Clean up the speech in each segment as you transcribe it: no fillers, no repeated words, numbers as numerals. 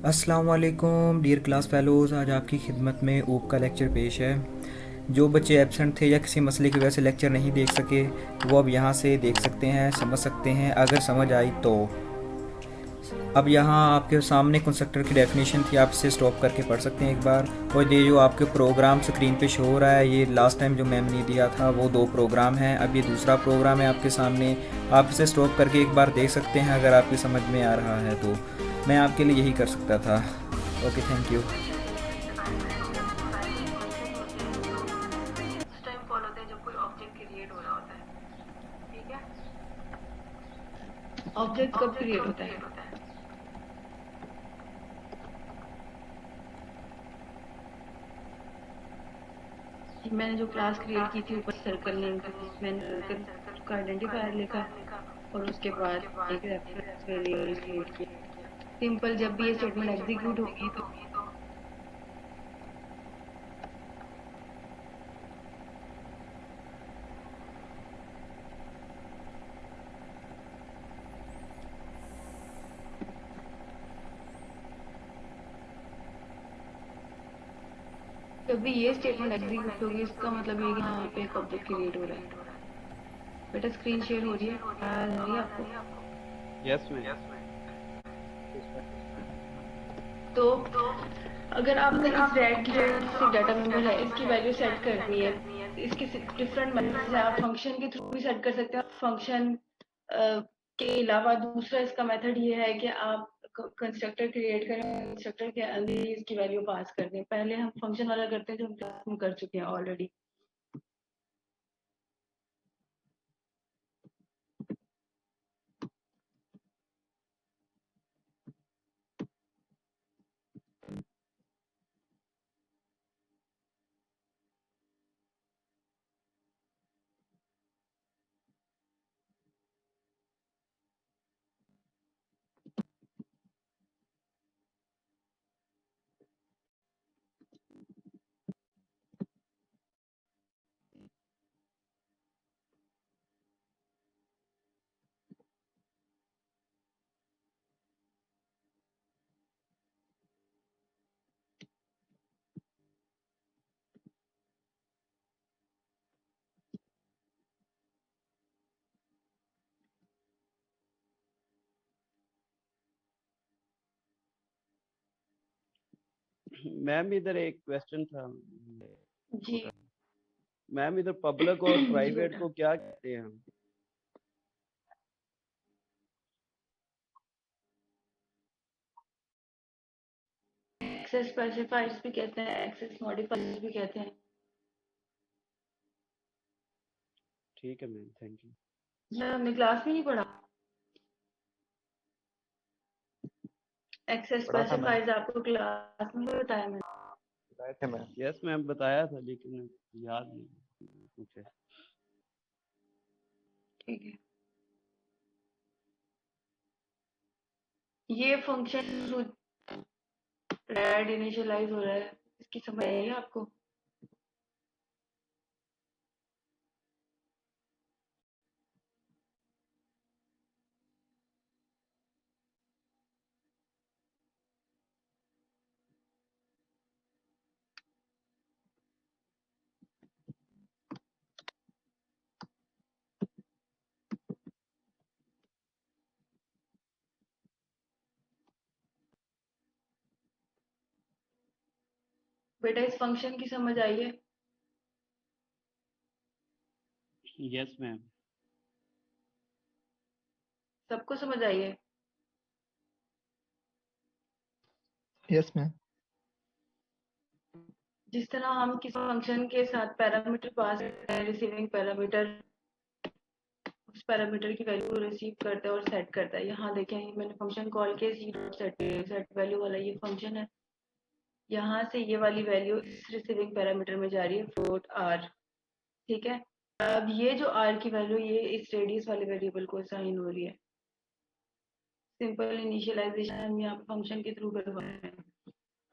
अस्सलाम वालेकुम dear class fellows. आज आपकी खिदमत में ऊप का लेक्चर पेश है। जो बच्चे एब्सेंट थे या किसी मसले की वजह से लेक्चर नहीं देख सके, वो अब यहाँ से देख सकते हैं, समझ सकते हैं अगर समझ आई तो। अब यहाँ आपके सामने कंस्ट्रक्टर की डेफिनेशन थी, आप इसे स्टॉप करके पढ़ सकते हैं एक बार। और ये जो आपके प्रोग्राम स्क्रीन पे शो हो रहा है, ये लास्ट टाइम जो मैम ने दिया था वो 2 प्रोग्राम हैं। अब ये दूसरा प्रोग्राम है आपके सामने, आप इसे स्टॉप करके एक बार देख सकते हैं अगर आपकी समझ में आ रहा है तो। मैं आपके लिए यही कर सकता था। Okay, thank you. पहले फंक्शन होते हैं तो उस टाइम कॉल होता है जब कोई ऑब्जेक्ट क्रिएट हो रहा होता है। ठीक है, ऑब्जेक्ट कब ऑब्जेक्ट क्रिएट कब होता है? क्रिएट होता है? मैंने जो क्लास मैंने जो क्रिएट क्लास की थी क्रिएट ऊपर की थी ऊपर सर्कल नेम सर्कल नेम मैंने थी, मैंने सर्कल सर्कल का का आइडेंटिफायर लिखा आइडेंटिफायर लिखा और उसके और बाद उसके एक बाद एक reference reference variable create variable किया। क्रिएट किया। सिंपल, जब भी ये सिंपल, जब भी स्टेटमेंट ये स्टेटमेंट एग्जीक्यूट होगी एग्जीक्यूट तो होगी तो जब भी ये जब भी ये स्टेटमेंट स्टेटमेंट एग्जीक्यूट होगी एग्जीक्यूट इसका होगी मतलब इसका ये कि मतलब यहाँ ये पे कि एक यहाँ पे ऑब्जेक्ट एक क्रिएट हो ऑब्जेक्ट रहा है। क्रिएट हो रहा है। बेटा स्क्रीन बेटा शेयर हो स्क्रीन रही है, शेयर हो रही है, आवाज आ रही है आवाज आ आपको? रही है आपको? Yes ma'am. Yes ma'am. तो तो अगर आपने अगर इस आपने रेड इस की जो रेड जो से आपको डाटा एक मेंबर डाटा है मेंबर इसकी है वैल्यू इसकी सेट वैल्यू सेट करनी है। करनी है। इसके डिफरेंट डिफरेंट मेथड्स हैं, आप मेथड फंक्शन के थ्रू भी सेट कर सकते हैं। फंक्शन के अलावा दूसरा इसका मेथड ये है कि आप कंस्ट्रक्टर क्रिएट करें, कंस्ट्रक्टर के अंदर ही इसकी वैल्यू पास कर दें। पहले हम फंक्शन वाला करते हैं जो हम क्लास में कर चुके हैं ऑलरेडी। मैम इधर एक क्वेश्चन था जी छोटा। मैम इधर पब्लिक और जी प्राइवेट बेटा, को क्या कहते हैं हम? एक्सेस स्पेसिफायर्स भी कहते हैं, एक्सेस मॉडिफायर्स भी कहते हैं। ठीक है मैम, थैंक यू। ये हमने क्लास में नहीं पढ़ा। एक्सेस पढ़ा था मैम। स्पेसिफायर्स आपको क्लास में बताया मैंने। बताए थे मैम। यस मैम, बताया था लेकिन याद नहीं कुछ है। ठीक है, ये फंक्शन रेड इनिशियलाइज हो रहा है, इसकी समझ आई है आपको? बेटा इस फंक्शन की समझ आई है? Yes ma'am. सबको समझ आई है? Yes ma'am. जिस तरह हम किसी फंक्शन के साथ पैरामीटर पास करते हैं, रिसीविंग पैरामीटर उस पैरामीटर की वैल्यू रिसीव करता है और सेट करता है। यहाँ देखें, मैंने फंक्शन कॉल किया जीरो सेट वैल्यू वाला ये फंक्शन है। यहाँ से ये वाली वैल्यू इस रिसीविंग पैरामीटर में जा रही है, फ्लोट आर। ठीक है, अब ये जो आर की वैल्यू ये इस रेडियस वाले वेरिएबल को असाइन हो रही है। सिंपल इनिशियलाइजेशन हम यहाँ पे फंक्शन के थ्रू करवा रहे हैं।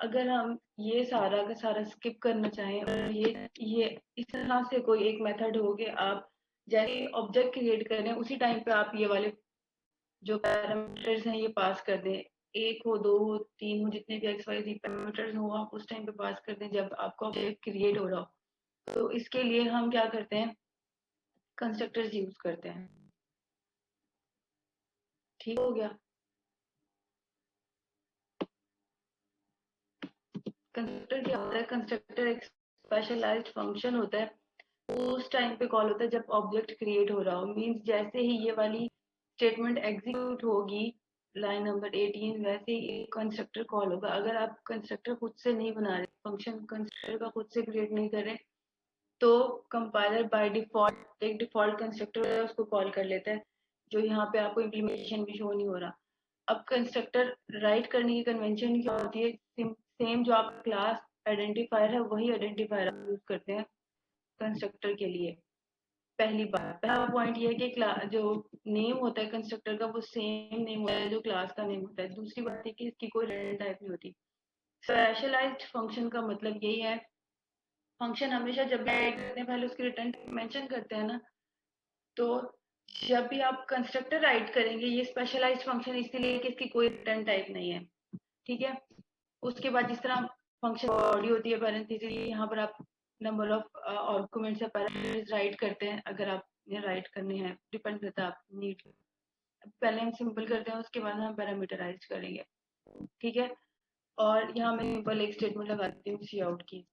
अगर हम ये सारा का सारा स्किप करना चाहें और ये इस तरह से कोई एक मेथड हो कि आप जैसे ऑब्जेक्ट क्रिएट करें उसी टाइम पे आप ये वाले जो पैरामीटर्स हैं ये पास कर दें, एक हो, दो हो, तीन हो, जितने भी एक्स वाई जी पैरामीटर्स हो आप उस टाइम पे पास करते हैं जब आपका ऑब्जेक्ट क्रिएट हो रहा हो। तो इसके लिए हम क्या करते हैं, कंस्ट्रक्टर्स यूज करते हैं। ठीक हो गया। कंस्ट्रक्टर क्या होता है, कंस्ट्रक्टर एक स्पेशलाइज्ड फंक्शन होता है, वो उस टाइम पे कॉल होता है जब ऑब्जेक्ट क्रिएट हो रहा हो। मींस जैसे ही ये वाली स्टेटमेंट एग्जीक्यूट होगी लाइन नंबर 18, वैसे ही कंस्ट्रक्टर कॉल होगा। अगर आप कंस्ट्रक्टर खुद से नहीं बना रहे, फंक्शन कंस्ट्रक्टर का खुद से क्रिएट नहीं कर रहे, तो कंपाइलर बाय डिफॉल्ट एक डिफॉल्ट कंस्ट्रक्टर है उसको कॉल कर लेता है, जो यहाँ पे आपको इम्प्लीमेंटेशन भी शो नहीं हो रहा। अब कंस्ट्रक्टर राइट करने की कन्वेंशन क्या होती है, सेम जो आप क्लास आइडेंटिफायर है वही आइडेंटिफायर आप यूज करते हैं कंस्ट्रक्टर के लिए। पहला पॉइंट ये है कि जो नेम होता है कंस्ट्रक्टर का वो सेम नेम होता है जो क्लास का नेम होता है। दूसरी बात है कि इसकी कोई रिटर्न टाइप नहीं होती। स्पेशलाइज्ड फंक्शन का मतलब यही है, फंक्शन हमेशा जब भी राइट करते हैं पहले उसकी रिटर्न मेंशन करते हैं ना, तो जब भी आप कंस्ट्रक्टर राइट करेंगे ये स्पेशलाइज्ड फंक्शन इसलिए कि इसकी कोई रिटर्न टाइप नहीं है। ठीक है। उसके बाद जिस तरह फंक्शन बॉडी होती है पैरेंथेसिस, यहाँ पर आप नंबर ऑफ आर्गुमेंट्स या पैरामीटर्स राइट करते हैं। अगर आप राइट करने हैं डिपेंड करता है आप नीड, पहले हम सिंपल करते हैं उसके बाद हम पैरामीटराइज करेंगे। ठीक है। और यहाँ मैं सिंपल एक स्टेटमेंट लगा देती हूँ सी आउट की।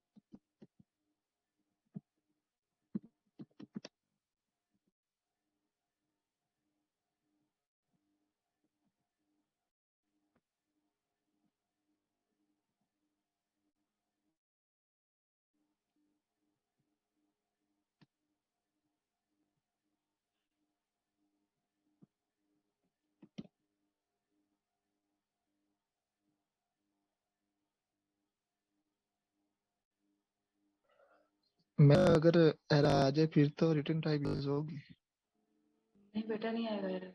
मैं अगर एरर आ जाए फिर तो रिटर्न टाइप यूज होगी। नहीं बेटा नहीं आएगा एरर।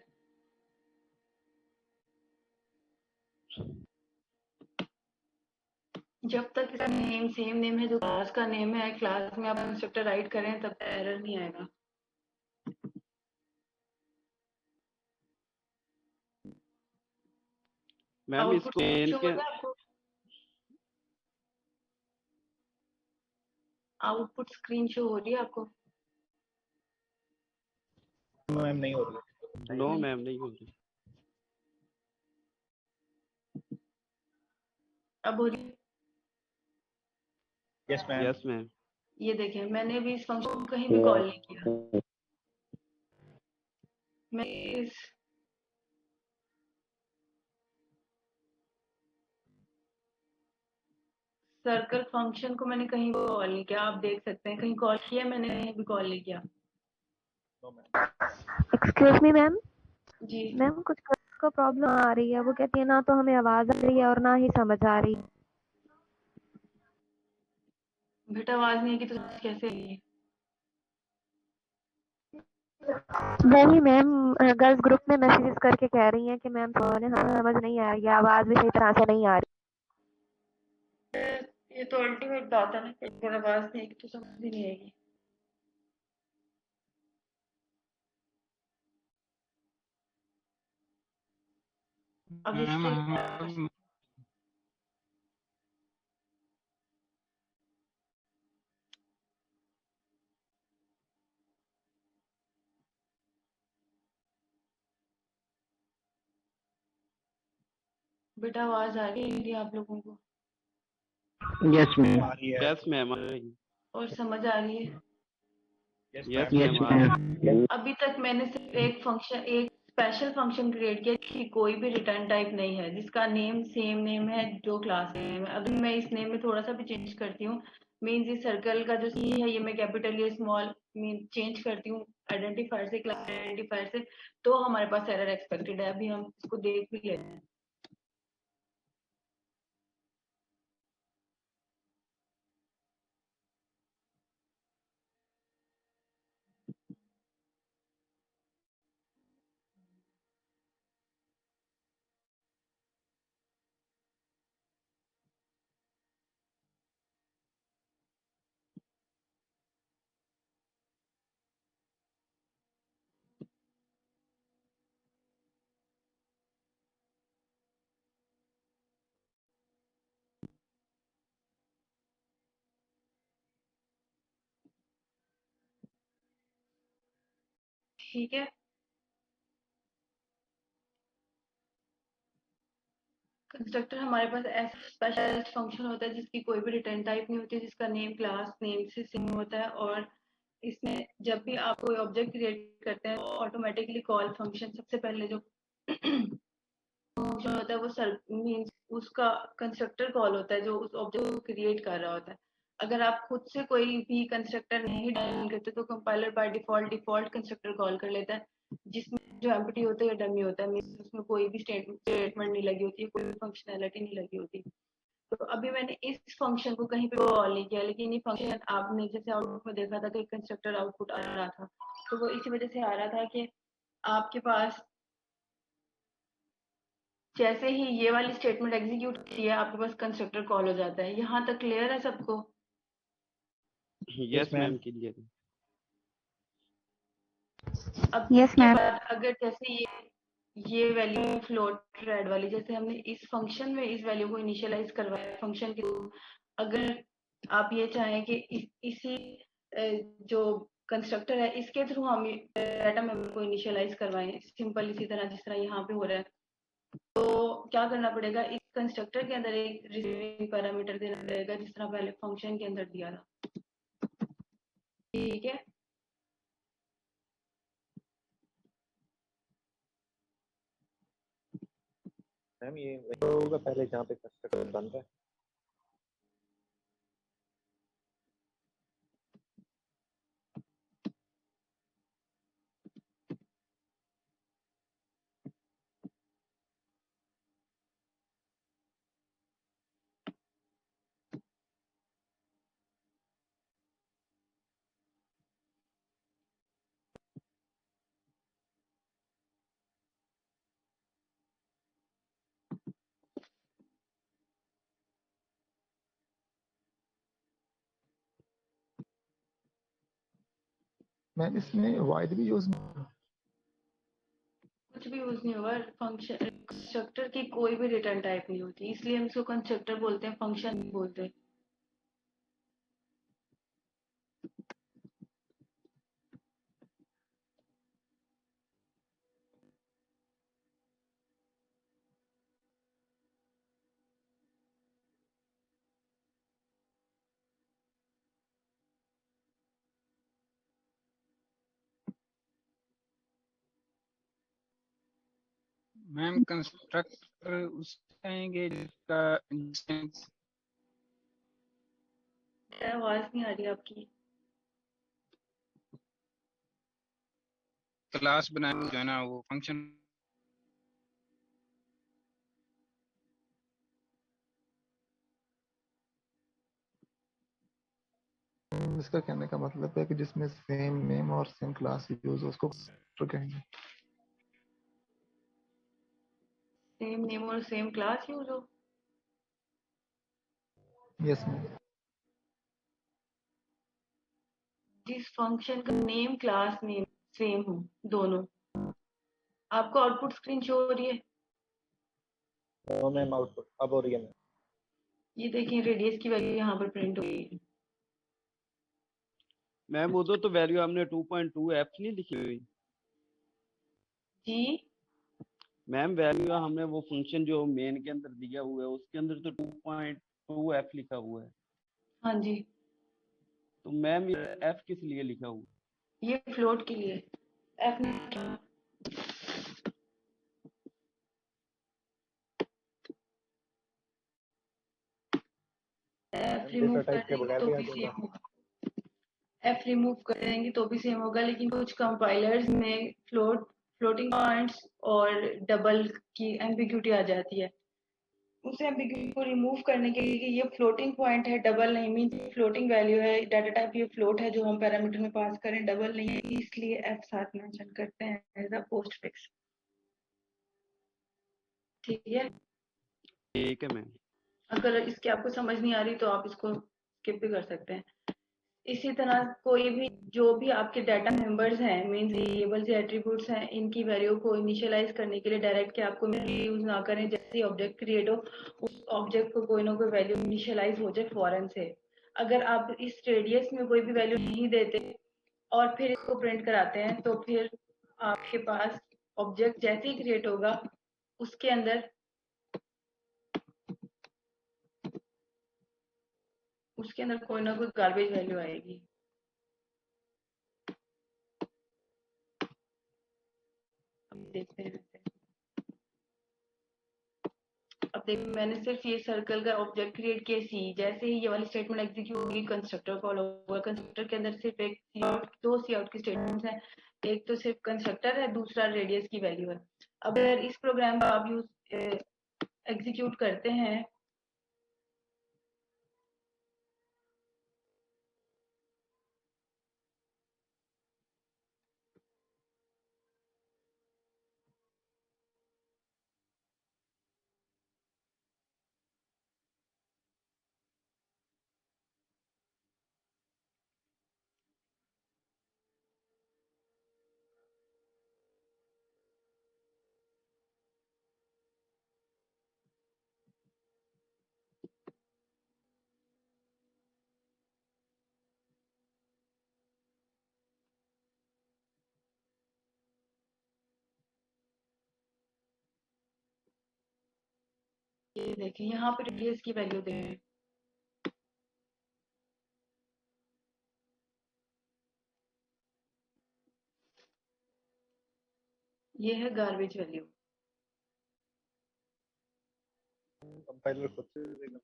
जब तक इसका नेम सेम नेम है जो क्लास का नेम है, क्लास में आप कंस्ट्रक्टर राइट करें तब तक एरर नहीं आएगा। मैम आउटपुट इसको मेन शो के होता है आपको, आउटपुट स्क्रीन शो हो रही है आपको? मैम नहीं हो रही। नो नहीं। मैम नहीं होगी। अब हो रही है? Yes ma'am. Yes ma'am. ये देखें मैंने अभी इस फंक्शन को कहीं भी कॉल नहीं किया। मैं इस सर्कल फंक्शन को मैंने कहीं भी कॉल नहीं किया, आप देख सकते हैं कहीं कॉल किया मैंने, कहीं भी कॉल नहीं किया। Excuse me ma'am. जी मैम कुछ को प्रॉब्लम आ रही है, वो कहती है ना तो हमें आवाज आ रही है और ना ही समझ आ रही है। बेटा आवाज नहीं की तो कैसे है? वही मैम गर्ल्स ग्रुप में मैसेजेस करके कह रही हैं कि मैम हमें समझ नहीं आ रही है, आवाज भी सही तरह से नहीं आ रही। ये तो अल्टीमेट बात है ना कि अगर आवाज नहीं आएगी तो समझ भी नहीं आएगी। अब इससे बेटा आवाज आ रही है आप लोगों को यस मैम आ रही है। यस मैम आ रही। और समझ आ रही है? यस यस मैम आ रही। मैम। अभी तक मैंने सिर्फ एक फंक्शन, एक स्पेशल फंक्शन क्रिएट किया कि कोई भी रिटर्न टाइप नहीं है जिसका नेम सेम नेम है जो क्लास नेम है। अगर मैं इस नेम में थोड़ा सा भी चेंज करती हूँ, मीन्स इस सर्कल का जो सी है ये मैं कैपिटल या स्मॉल मीन चेंज करती हूँ आइडेंटिफायर से क्लास आइडेंटिफायर से, तो हमारे पास एरर एक्सपेक्टेड है। अभी हम इसको देख भी लेते हैं। ठीक है। कंस्ट्रक्टर हमारे पास ऐसा स्पेशलाइज्ड फंक्शन होता है जिसकी कोई भी रिटर्न टाइप नहीं होती, जिसका नेम क्लास नेम से सेम होता है, और इसमें जब भी आप कोई ऑब्जेक्ट क्रिएट करते हैं तो ऑटोमेटिकली कॉल फंक्शन सबसे पहले जो फंक्शन होता है वो सर मीन्स उसका कंस्ट्रक्टर कॉल होता है जो उस ऑब्जेक्ट को क्रिएट कर रहा होता है। अगर आप खुद से कोई भी कंस्ट्रक्टर नहीं डायल करते तो compiler by default constructor call कर लेता है, जिसमें जो एम्प्टी होता है या डमी होता है, मीन्स उसमें कोई भी स्टेटमेंट नहीं लगी होती है, कोई भी फंक्शनैलिटी नहीं लगी होती। तो अभी मैंने इस फंक्शन को कहीं पे कॉल नहीं किया, लेकिन ये फंक्शन आपने जैसे आउटपुट में देखा था कि कंस्ट्रक्टर आउटपुट आ रहा था, तो वो इसी वजह से आ रहा था कि आपके पास जैसे ही ये वाली स्टेटमेंट एग्जीक्यूट होती है आपके पास कंस्ट्रक्टर कॉल हो जाता है। यहाँ तक क्लियर है सबको? यस मैम, क्लियर है। अब यस इसके मैम। बाद अगर जैसे ये वैल्यू फ्लोट रेड वाली, जैसे हमने इस फंक्शन में इस वैल्यू को इनिशियलाइज करवाया फंक्शन के थ्रू, अगर आप ये चाहें कि इसी जो कंस्ट्रक्टर है इसके थ्रू हम डाटा मेमोरी को इनिशियलाइज करवाएं सिंपल इसी तरह जिस तरह यहाँ पे हो रहा है, तो क्या करना पड़ेगा, इस कंस्ट्रक्टर के अंदर एक रिसीविंग पैरामीटर देना पड़ेगा जिस तरह पहले फंक्शन के अंदर दिया था। ठीक है। मैम ये होगा पहले जहाँ पे कंस्ट्रक्टर बन रहा है। मैम इसमें वाइड भी यूज कुछ भी यूज नहीं होगा, फंक्शन कंस्ट्रक्टर की कोई भी रिटर्न टाइप नहीं होती, इसलिए हम इसको कंस्ट्रक्टर बोलते हैं, फंक्शन नहीं बोलते। मैम कंस्ट्रक्टर उस कहेंगे जिसका इंस्टेंस आवाज नहीं आ रही आपकी। क्लास बनाए जो है ना वो फंक्शन। इसका कहने का मतलब है कि जिसमें सेम नेम और सेम क्लास यूज उसको कंस्ट्रक्टर कहेंगे। सेम नेम और सेम क्लास यूज हो? Yes ma'am. जिस फंक्शन का नेम क्लास नेम सेम हो दोनों। आपको आउटपुट स्क्रीन शो हो रही है? मैम आउटपुट अब हो रही है मैम। ये देखिए रेडियस की वैल्यू यहाँ पर प्रिंट हो गई है। मैम उधर तो वैल्यू हमने 2.2 एफ नहीं लिखी हुई। जी मैम वैल्यू हमने वो फंक्शन जो मेन के अंदर दिया हुआ है उसके अंदर तो 2.2 एफ लिखा हुआ है। हाँ जी। तो मैम ये एफ किस लिए लिखा हुआ है? ये फ्लोट के लिए एफ रिमूव कर देंगे तो भी सेम होगा। एफ रिमूव कर देंगे तो भी सेम होगा, लेकिन कुछ कंपाइलर्स में फ्लोटिंग पॉइंट्स और डबल की एम्बिग्यूटी आ जाती है। उस एम्बिग्यूटी को रिमूव करने के लिए कि ये फ्लोटिंग पॉइंट है डबल नहीं, मीन फ्लोटिंग वैल्यू है, डाटा टाइप ये फ्लोट है जो हम पैरामीटर में पास करें, डबल नहीं है, इसलिए एफ साथ मेंशन करते हैं एज अ पोस्ट फिक्स। ठीक है। ठीक है मैम। अगर इसकी आपको समझ नहीं आ रही तो आप इसको स्किप भी कर सकते हैं। इसी तरह कोई भी जो भी आपके डाटा मेंबर्स हैं मींस वेरिएबल्स या एट्रीब्यूट्स हैं, इनकी वैल्यू को इनिशियलाइज करने के लिए डायरेक्ट के आपको यूज ना करें, जैसे ही ऑब्जेक्ट क्रिएट हो उस ऑब्जेक्ट को कोई ना कोई वैल्यू इनिशियलाइज हो जाए फॉरन से। अगर आप इस रेडियस में कोई भी वैल्यू नहीं देते और फिर इसको प्रिंट कराते हैं तो फिर आपके पास ऑब्जेक्ट जैसे ही क्रिएट होगा उसके अंदर कोई ना कोई गार्बेज वैल्यू आएगी। अब देखते हैं। अब देखिए मैंने सिर्फ ये सर्कल का ऑब्जेक्ट क्रिएट किया सी, जैसे ही ये वाली स्टेटमेंट एग्जीक्यूट होगी कंस्ट्रक्टर कॉल होगा। कंस्ट्रक्टर के अंदर सिर्फ एक सी आउट, दो सी आउट की स्टेटमेंट्स हैं, एक तो सिर्फ कंस्ट्रक्टर है, दूसरा रेडियस की वैल्यू है। अब अगर इस प्रोग्राम का आप यूज एग्जीक्यूट करते हैं ये देखें यहाँ पे रेडियस की वैल्यू दें, ये है गार्बेज वैल्यू। कंपाइलर खुद से देगा।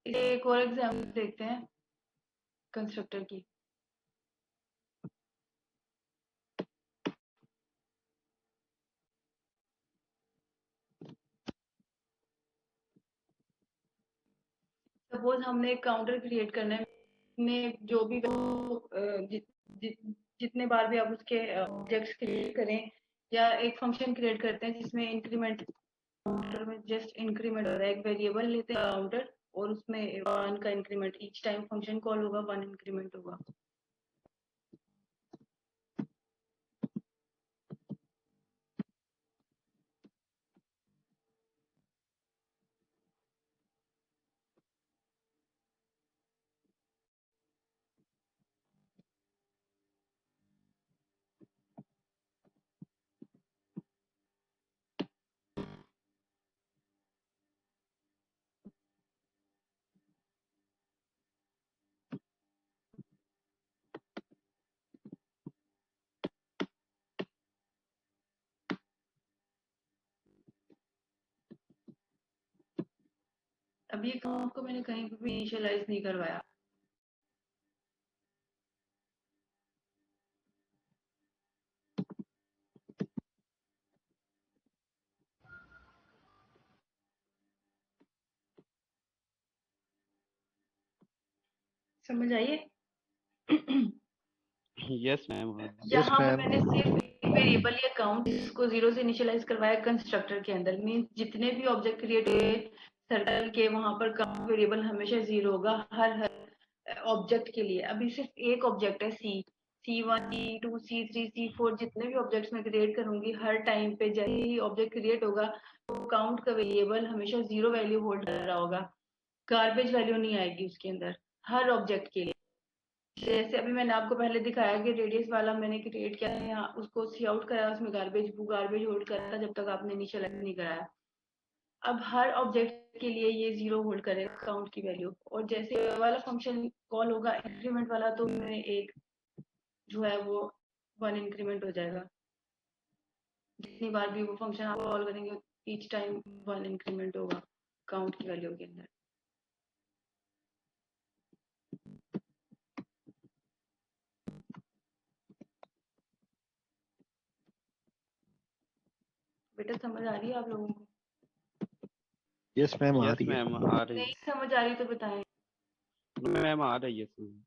एक और एग्जाम्पल देखते हैं कंस्ट्रक्टर की। सपोज हमने एक काउंटर क्रिएट करना है, में जो भी जितने बार भी आप उसके ऑब्जेक्ट्स क्रिएट करें, या एक फंक्शन क्रिएट करते हैं जिसमें इंक्रीमेंट, काउंटर में जस्ट इंक्रीमेंट हो रहा है, एक वेरिएबल लेते हैं काउंटर और उसमें 1 का increment, each time function call होगा 1 इंक्रीमेंट होगा। अब ये काउंट को मैंने कहीं भी इनिशियलाइज नहीं करवाया। समझ आइए? Yes ma'am. यहाँ पे मैंने सिर्फ एक वेरिएबल या काउंट इसको 0 से इनिशियलाइज करवाया कंस्ट्रक्टर के अंदर, मीन जितने भी ऑब्जेक्ट क्रिएट हुए सर्कल के वहां पर काउंट वेरिएबल हमेशा 0 होगा हर ऑब्जेक्ट के लिए। अभी सिर्फ एक ऑब्जेक्ट है C1 C2 C3 C4, जितने भी ऑब्जेक्ट्स मैं क्रिएट करूंगी हर टाइम पे जैसे ही ऑब्जेक्ट क्रिएट होगा तो काउंट का वेरिएबल हमेशा 0 वैल्यू होल्ड कर रहा होगा, गार्बेज वैल्यू नहीं आएगी उसके अंदर हर ऑब्जेक्ट के लिए। जैसे अभी मैंने आपको पहले दिखाया कि रेडियस वाला मैंने क्रिएट किया है, यहाँ उसको सी आउट कराया, उसमें गार्बेज होल्ड करा था जब तक आपने इनिशियलाइज नहीं कराया। अब हर ऑब्जेक्ट के लिए ये 0 होल्ड करेगा काउंट की वैल्यू, और जैसे वाला फंक्शन कॉल होगा इंक्रीमेंट वाला तो में एक जो है वो 1 इंक्रीमेंट हो जाएगा। जितनी बार भी वो फंक्शन आप कॉल करेंगे ईच टाइम 1 इंक्रीमेंट होगा काउंट की वैल्यू के अंदर। बेटा समझ आ रही है आप लोगों को? यस मैम आ यस रही है। मैम आ रही नहीं समझ आ रही तो बताएं। है मैम, आ रही है समझ।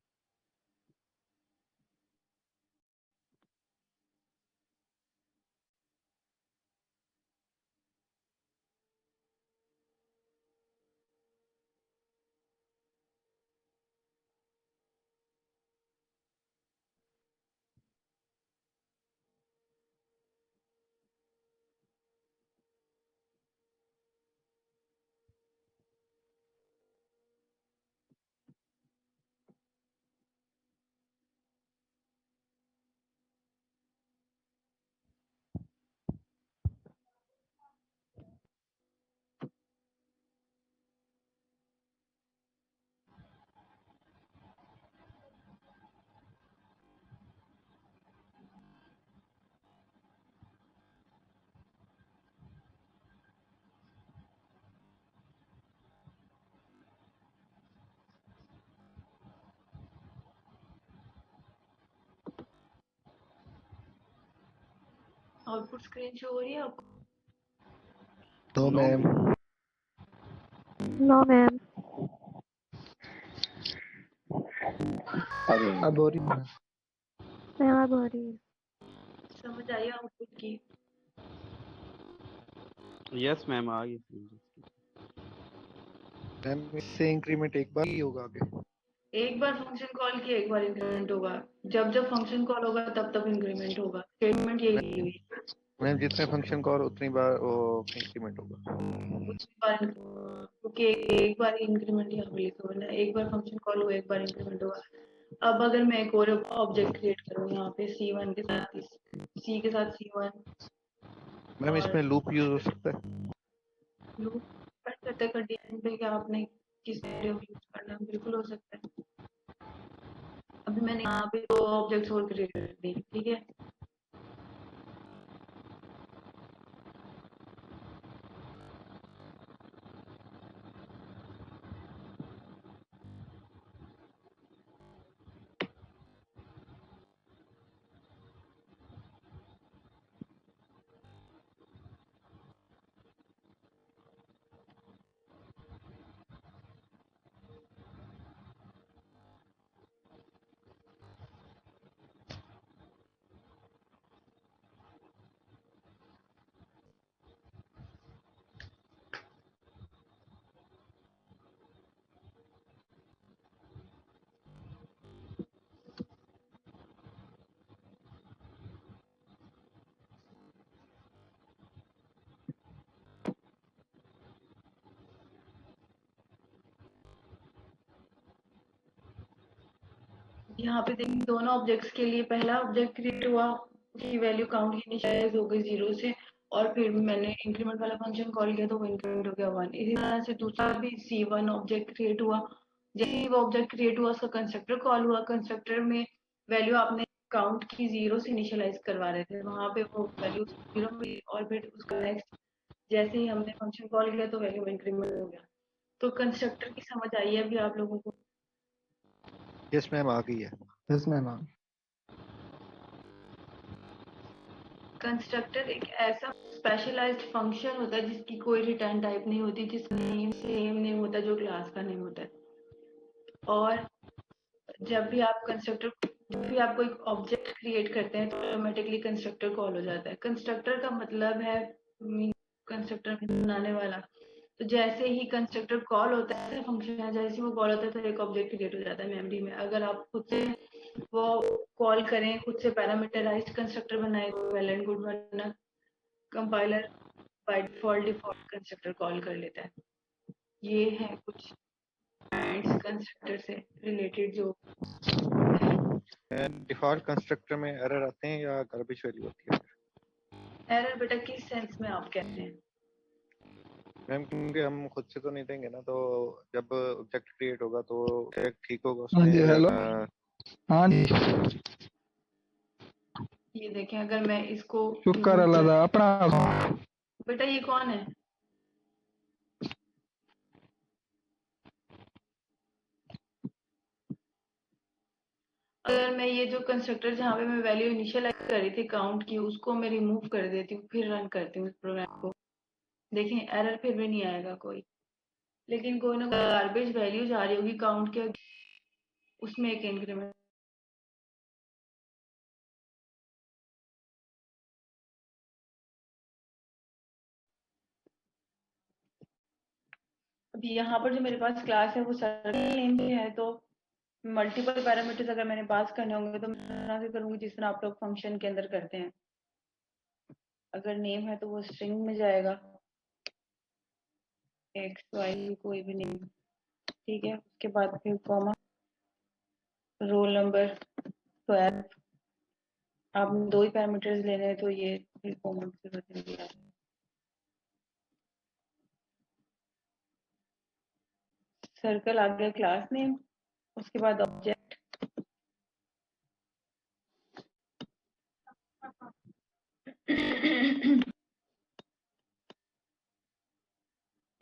आउटपुट स्क्रीन शो हो रही है आपको? तो no ma'am ma'am. No ma'am. अब हो रही है मैम। मैम अब हो रही है। समझ आई आउटपुट की? यस मैम आ गई समझ। मैम इससे इंक्रीमेंट एक बार ही होगा आगे? एक बार फंक्शन कॉल किया, एक बार इंक्रीमेंट होगा। जब जब फंक्शन कॉल होगा तब तब इंक्रीमेंट होगा। स्टेटमेंट यही दी हुई है। मैम जितने फंक्शन कॉल उतनी बार वो इंक्रीमेंट होगा। उतनी बार क्योंकि एक बार इंक्रीमेंट यहाँ पे लिखा हुआ है, एक बार फंक्शन कॉल हुआ, एक बार इंक्रीमेंट होगा। अब अगर मैं एक और ऑब्जेक्ट क्रिएट करूँ यहाँ पे C1 के साथ, C के साथ C1 मैम और इसमें लूप यूज हो सकता है? लूप कर सकते हैं कंडीशन पे कि आपने किस एरिया में यूज करना है, बिल्कुल हो सकता है। अभी मैंने यहाँ पे दो ऑब्जेक्ट्स और क्रिएट कर दिए, ठीक है। यहाँ पे देखिए दोनों ऑब्जेक्ट्स के लिए पहला ऑब्जेक्ट क्रिएट हुआ, उसकी वैल्यू काउंट की इनिशियलाइज हो गई 0 से, और फिर मैंने इंक्रीमेंट वाला फंक्शन कॉल किया तो वो इंक्रीमेंट हो गया 1। इसी तरह से दूसरा भी C1 ऑब्जेक्ट क्रिएट हुआ। जैसे ही वो ऑब्जेक्ट क्रिएट हुआ उसका कंस्ट्रक्टर कॉल हुआ। कंस्ट्रक्टर में वैल्यू आपने काउंट की 0 से इनिशियलाइज करवा रहे थे, वहां पे वो वैल्यू 0 हुई, और फिर उसका नेक्स्ट जैसे ही हमने फंक्शन कॉल किया तो वैल्यू इंक्रीमेंट हो गया। तो कंस्ट्रक्टर की समझ आई है अभी आप लोगों को? यस मैम आ गई है। यस मैम आ कंस्ट्रक्टर एक ऐसा स्पेशलाइज्ड फंक्शन होता है जिसकी कोई रिटर्न टाइप नहीं होती, जिसका नेम सेम नेम होता है जो क्लास का नेम होता है। और जब भी आप कंस्ट्रक्टर, जब भी आप कोई ऑब्जेक्ट क्रिएट करते हैं तो ऑटोमेटिकली कंस्ट्रक्टर कॉल हो जाता है। कंस्ट्रक्टर का मतलब है कंस्ट्रक्टर बनाने वाला। तो जैसे ही कंस्ट्रक्टर कॉल होता है फंक्शन है, जैसे ही वो कॉल होता है तो एक ऑब्जेक्ट क्रिएट हो जाता है मेमोरी में। अगर आप खुद से वो कॉल करें, खुद से पैरामीटराइज्ड कंस्ट्रक्टर बनाए तो वेल एंड गुड, वरना compiler by default constructor call कर लेता है। ये है कुछ पॉइंट्स कंस्ट्रक्टर से रिलेटेड जो डिफॉल्ट कंस्ट्रक्टर में एरर आते हैं या गार्बेज वैल्यू होती है? एरर बेटा किस सेंस में आप कहते हैं? मैम क्योंकि हम खुद से तो नहीं देंगे ना, तो जब ऑब्जेक्ट क्रिएट होगा तो ऑब्जेक्ट ठीक होगा हाँ उसमें जी हेलो। हाँ जी ये देखें, अगर मैं इसको शुक्र अल्लाह दा अपना बेटा ये कौन है? अगर मैं ये जो कंस्ट्रक्टर जहाँ पे मैं वैल्यू इनिशियलाइज कर रही थी काउंट की, उसको मैं रिमूव कर देती हूँ फिर रन करती हूँ इस प्रोग्राम को, देखें एरर फिर भी नहीं आएगा कोई। लेकिन कोई ना कोई गार्बेज वैल्यू जा रही होगी काउंट के, उसमें एक इंक्रीमेंट। अभी यहाँ पर जो मेरे पास क्लास है वो सर्कल नेम से है, तो मल्टीपल पैरामीटर्स अगर मैंने पास करने होंगे तो मैं इस तरह से करूंगी जिस तरह आप लोग फंक्शन के अंदर करते हैं। अगर नेम है तो वो स्ट्रिंग में जाएगा, एक्स वाई कोई भी नेम, ठीक है। उसके बाद फिर कॉमा, रोल नंबर 12, आपने दो ही पैरामीटर्स लेने हैं तो ये फिर कॉमा से बदल दिया। सर्कल आ गया क्लास नेम, उसके बाद ऑब्जेक्ट,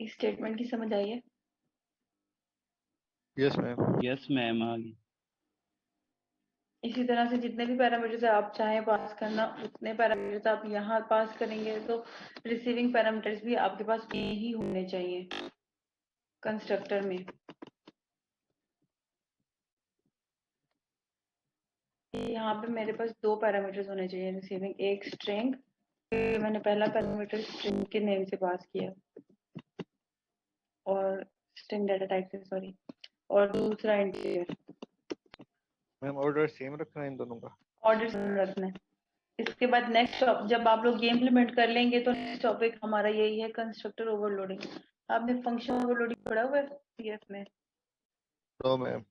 इस स्टेटमेंट की समझ आई है? Yes ma'am. यस मैम आ गई। इसी तरह से जितने भी पैरामीटर्स आप चाहें पास करना, उतने पैरामीटर्स आप यहाँ पास करेंगे तो रिसीविंग पैरामीटर्स भी आपके पास ही होने चाहिए कंस्ट्रक्टर में। यहाँ पे मेरे पास 2 पैरामीटर्स होने चाहिए रिसीविंग, एक स्ट्रिंग, मैंने पहला पैरामीटर स्ट्रिंग के नेम से पास किया और स्ट्रिंग डाटा टाइप से, सॉरी, और दूसरा इंटीजर। मैम ऑर्डर सेम रखना है इन दोनों का? ऑर्डर सेम रखना है। इसके बाद नेक्स्ट जब आप लोग ये इम्प्लीमेंट कर लेंगे तो नेक्स्ट टॉपिक हमारा यही है कंस्ट्रक्टर ओवरलोडिंग। आपने फंक्शन ओवरलोडिंग पढ़ा हुआ है पीएफ में? No ma'am.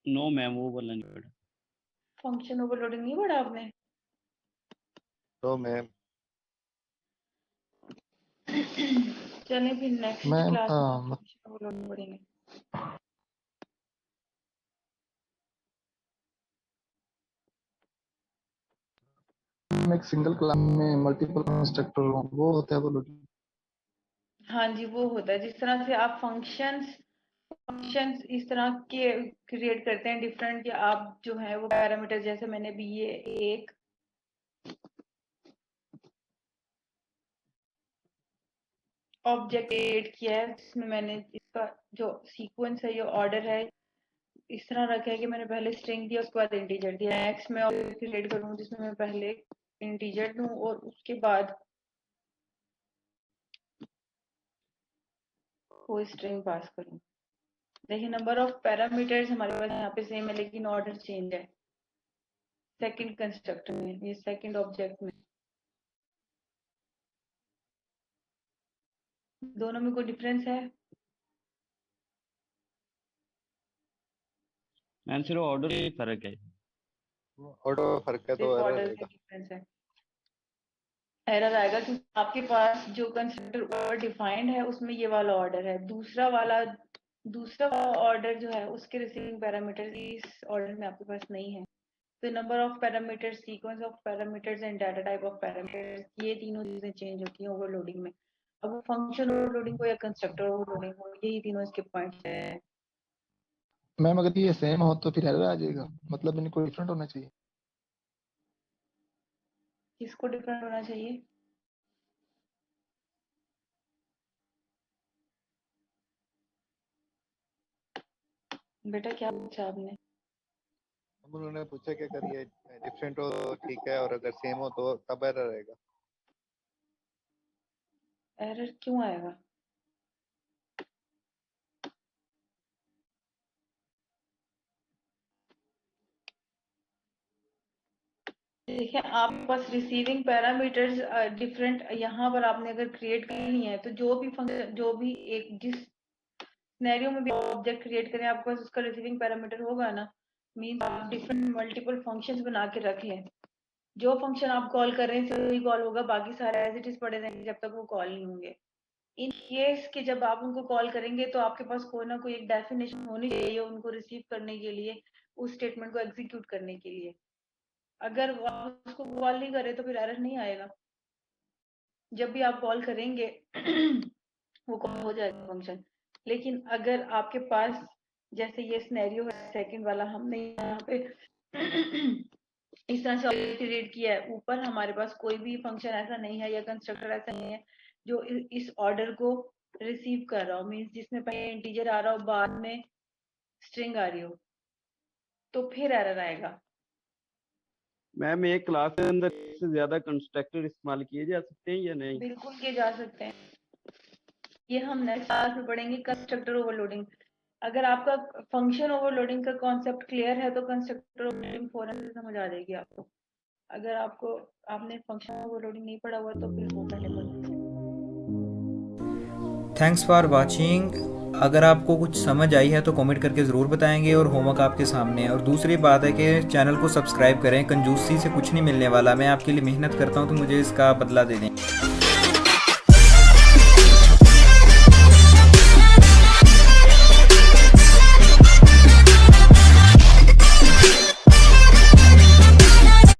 नो मैम, वो वाला नहीं पढ़ा। फंक्शन ओवरलोडिंग नहीं पढ़ा आपने? No ma'am. चलें फिर नेक्स्ट मैम क्लास में फंक्शन ओवरलोडिंग पढ़ेंगे। एक सिंगल क्लास में मल्टीपल कंस्ट्रक्टर हो, वो होता है ओवरलोडिंग। हाँ जी, वो होता है जिस तरह से आप फंक्शंस इस तरह के क्रिएट करते हैं डिफरेंट, या आप जो है वो पैरामीटर, जैसे मैंने भी ये एक ऑब्जेक्ट क्रिएट किया है जिसमें मैंने इसका जो सीक्वेंस है, ये ऑर्डर है, इस तरह रखा है कि मैंने पहले स्ट्रिंग दिया उसके बाद इंटीजर दिया। नेक्स्ट मैं ऑब्जेक्ट क्रिएट करूँ जिसमें मैं पहले इंटीजर दूं और उसके बाद वो स्ट्रिंग पास करूं। देखिए नंबर ऑफ पैरामीटर्स हमारे पास यहाँ पे सेम है लेकिन ऑर्डर चेंज है सेकंड कंस्ट्रक्टर में, ये सेकंड ऑब्जेक्ट में। दोनों में कोई डिफरेंस है? मैम सिर्फ ऑर्डर में फर्क है। ऑर्डर फर्क है तो सिर्फ एरर ऑर्डर आएगा। का डिफरेंस है, एरर आएगा क्योंकि आपके पास जो कंस्ट्रक्टर ऑर्डर डिफाइंड है उसमें ये वाला ऑर्डर है, दूसरा वाला ऑर्डर जो है उसके रिसीविंग पैरामीटर इस ऑर्डर में आपके पास नहीं है। तो number of parameters, sequence of parameters and data type of parameters, ये तीनों चीजें चेंज होती हैं ओवरलोडिंग में। अब वो फंक्शन ओवरलोडिंग हो या कंस्ट्रक्टर ओवरलोडिंग हो, यही तीनों इसके पॉइंट्स हैं। मैम अगर ये सेम हो तो फिर एरर आ जाएगा, मतलब इनको डिफरेंट होना चाहिए। किसको डिफरेंट होना चाहिए? बेटा क्या पूछा आपने? उन्होंने पूछा कि अगर ये डिफरेंट हो तो ठीक है और अगर सेम हो तो तब एरर आएगा। एरर क्यों आएगा? देखिए आपके पास रिसीविंग पैरामीटर्स डिफरेंट, यहाँ पर आपने अगर क्रिएट करनी है तो जो भी फंक्शन, जो भी एक जिस सिनेरियो में भी ऑब्जेक्ट क्रिएट करें आपके पास उसका रिसीविंग पैरामीटर होगा ना। मींस आप डिफरेंट मल्टीपल फंक्शंस बना के रख लें, जो फंक्शन आप कॉल कर रहे हैं वही कॉल होगा, बाकी सारे एज इट इज पड़े रहेंगे जब तक वो कॉल नहीं होंगे। इन केस के जब आप उनको कॉल करेंगे तो आपके पास कोई ना कोई एक डेफिनेशन होनी चाहिए उनको रिसीव करने के लिए, उस स्टेटमेंट को एग्जीक्यूट करने के लिए। अगर आप उसको कॉल नहीं करे तो फिर एरर नहीं आएगा। जब भी आप कॉल करेंगे वो कॉल हो जाएगा फंक्शन। लेकिन अगर आपके पास जैसे ये सिनेरियो है सेकंड वाला, हमने यहाँ पे इस तरह से ऑब्जेक्ट क्रिएट किया है, ऊपर हमारे पास कोई भी फंक्शन ऐसा नहीं है या कंस्ट्रक्टर ऐसा नहीं है जो इस ऑर्डर को रिसीव कर रहा हो, मीन्स जिसमें पहले इंटीजर आ रहा हो बाद में स्ट्रिंग आ रही हो, तो फिर एरर आएगा। मैम एक क्लास के अंदर से ज्यादा कंस्ट्रक्टर इस्तेमाल किए जा सकते हैं या नहीं? बिल्कुल किए जा सकते हैं, ये हम नेक्स्ट क्लास में पढ़ेंगे कंस्ट्रक्टर ओवरलोडिंग। अगर आपका फंक्शन ओवरलोडिंग का कॉन्सेप्ट क्लियर है तो कंस्ट्रक्टर ओवरलोडिंग फौरन से समझ आ जाएगी आपको। अगर आपने फंक्शन ओवरलोडिंग नहीं पढ़ा हुआ तो फिर वो पहले पढ़ें। Thanks for watching. अगर आपको कुछ समझ आई है तो कमेंट करके ज़रूर बताएंगे और होमवर्क आपके सामने है। और दूसरी बात है कि चैनल को सब्सक्राइब करें, कंजूसी से कुछ नहीं मिलने वाला। मैं आपके लिए मेहनत करता हूँ तो मुझे इसका बदला दे दें।